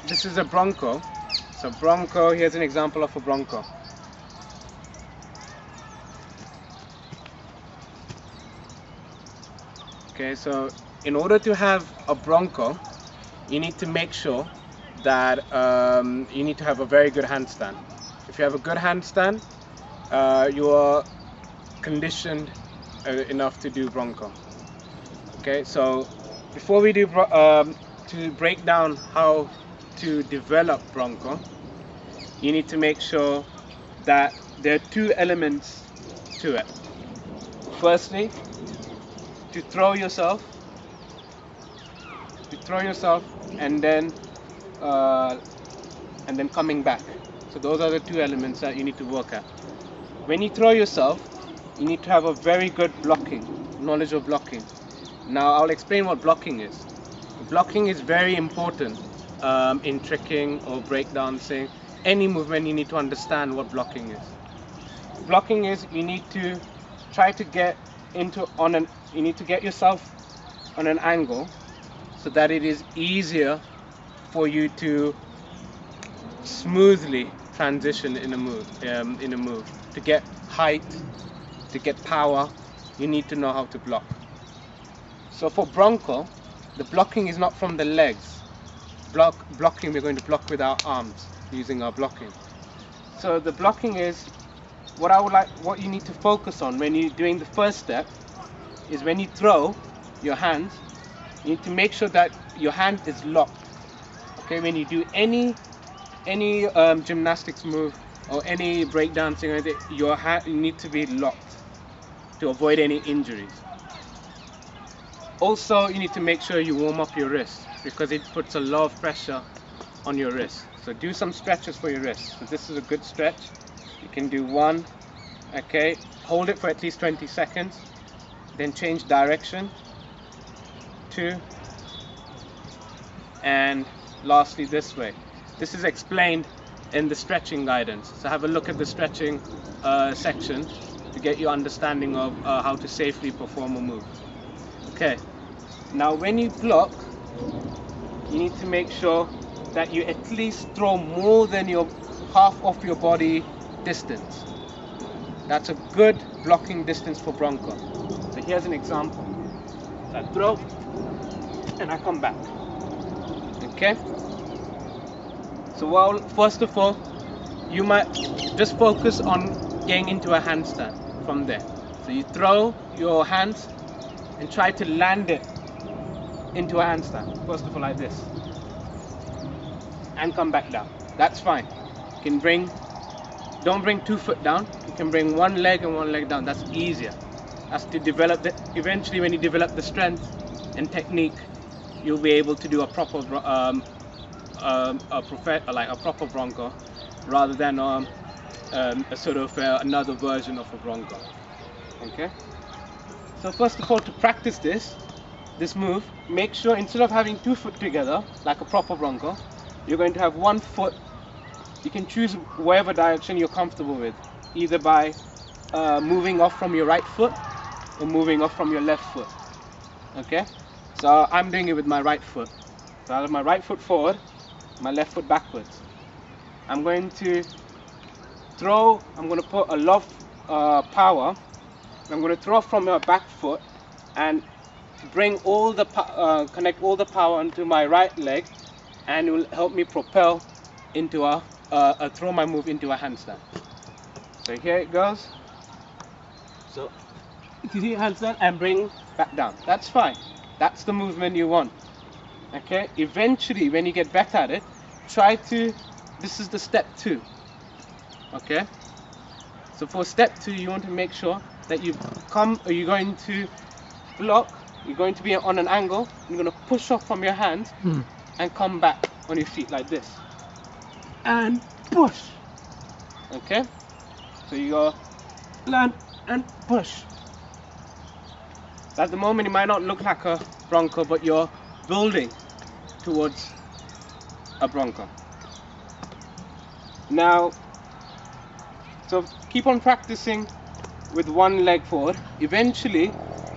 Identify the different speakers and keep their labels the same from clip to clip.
Speaker 1: this is a Bronco. So Bronco, here's an example of a Bronco. Okay, so in order to have a Bronco, you need to make sure that you need to have a very good handstand. If you have a good handstand, you are conditioned enough to do Bronco. Okay, so before we do to break down how to develop Bronco, you need to make sure that there are two elements to it. Firstly, to throw yourself, and then coming back. So those are the two elements that you need to work at. When you throw yourself, you need to have a very good knowledge of blocking. Now I'll explain what blocking is. Blocking is very important in tricking or breakdancing. Any movement, you need to understand what blocking is. Blocking is you need to try to get you need to get yourself on an angle so that it is easier for you to smoothly transition in a move. To get height, to get power, you need to know how to block. So for Bronco, the blocking is not from the legs. Blocking, we're going to block with our arms using our blocking. So the blocking is what you need to focus on when you're doing the first step is when you throw your hands, you need to make sure that your hand is locked. Okay, when you do any gymnastics move or any breakdancing or anything, your hand need to be locked to avoid any injuries. Also, you need to make sure you warm up your wrist because it puts a lot of pressure on your wrist. So do some stretches for your wrist. So this is a good stretch. You can do one, okay, hold it for at least 20 seconds, then change direction, 2, and lastly this way. This is explained in the stretching guidance. So have a look at the stretching section to get your understanding of how to safely perform a move. Okay, now when you block, you need to make sure that you at least throw more than your half of your body distance. That's a good blocking distance for Bronco. So here's an example. So I throw and I come back. Okay? So first of all, you might just focus on getting into a handstand from there. So you throw your hands and try to land it into a handstand. First of all, like this. And come back down. That's fine. You can don't bring 2 foot down. You can bring one leg and one leg down. That's easier. That's to develop eventually when you develop the strength and technique, you'll be able to do a proper proper Bronco rather than a sort of another version of a Bronco. Okay? So first of all, to practice this move, make sure instead of having 2 foot together like a proper Bronco, you're going to have 1 foot. You can choose whatever direction you're comfortable with, either by moving off from your right foot or moving off from your left foot. Okay? So I'm doing it with my right foot. So I have my right foot forward, my left foot backwards. I'm going to throw, I'm going to put a lot of power. I'm going to throw from my back foot and bring all the connect all the power onto my right leg, and it will help me propel into throw my move into a handstand. So here it goes. So you see handstand and bring back down. That's fine. That's the movement you want. Okay. Eventually, when you get better at it, this is the step 2. Okay. So for step 2, you want to make sure that you're going to block. You're going to be on an angle. You're going to push off from your hands and come back on your feet like this. And push. Okay? So you go land and push. At the moment, it might not look like a Bronco, but you're building towards a Bronco. Now, so keep on practicing with one leg forward. Eventually,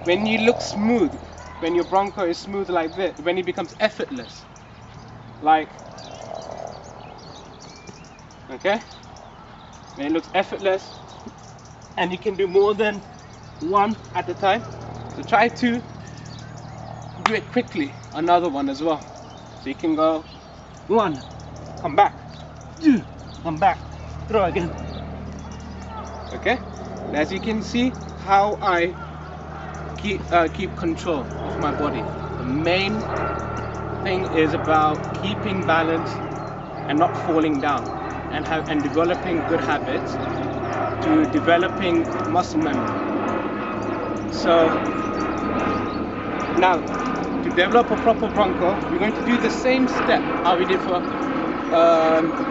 Speaker 1: when you look smooth, when your Bronco is smooth like this, when it becomes effortless, like Okay, and it looks effortless, and you can do more than one at a time. So try to do it quickly, another one as well. So you can go 1, come back, 2, come back, throw again. Okay, and as you can see how I keep control of my body. The main thing is about keeping balance and not falling down, and developing good habits to developing muscle memory. So now, to develop a proper Bronco, we're going to do the same step how we did for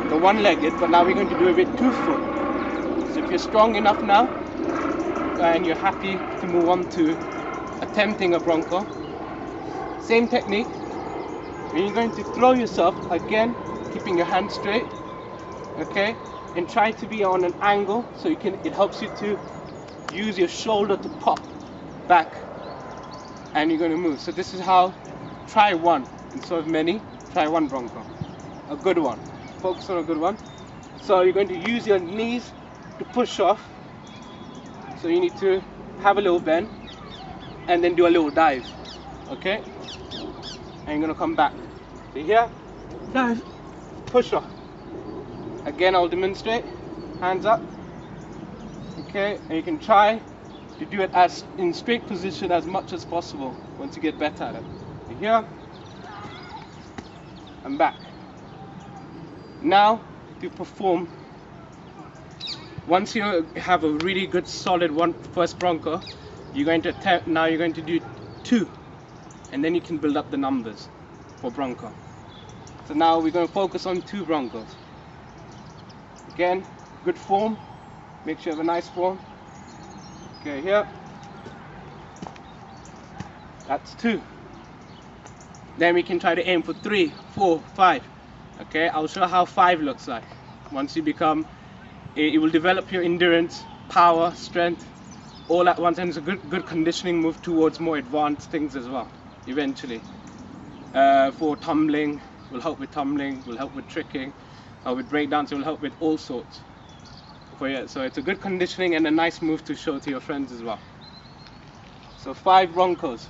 Speaker 1: the one-legged, but now we're going to do it with 2 foot. So if you're strong enough now and you're happy to move on to attempting a Bronco, same technique. You're going to throw yourself again, keeping your hands straight, okay, and try to be on an angle so you can. It helps you to use your shoulder to pop back, and you're going to move. So this is how. Try one instead of many. Try one Bronco, a good one. Focus on a good one. So you're going to use your knees to push off. So you need to have a little bend and then do a little dive, okay? And you're going to come back. So here, dive, push off. Again, I'll demonstrate. Hands up. Okay, and you can try to do it as in straight position as much as possible once you get better at it. So here, and back. Now, to perform, once you have a really good solid first Bronco, you're going to attempt, now you're going to do 2, and then you can build up the numbers for Bronco. So now we're going to focus on 2 Broncos. Again, good form. Make sure you have a nice form. Okay, here. That's 2. Then we can try to aim for 3, 4, 5. Okay, I'll show how 5 looks like. Once you become, it will develop your endurance, power, strength, all at once, and it's a good conditioning move towards more advanced things as well, eventually. For tumbling, will help with tumbling, will help with tricking, with breakdance, it will help with all sorts. So it's a good conditioning and a nice move to show to your friends as well. So 5 Broncos.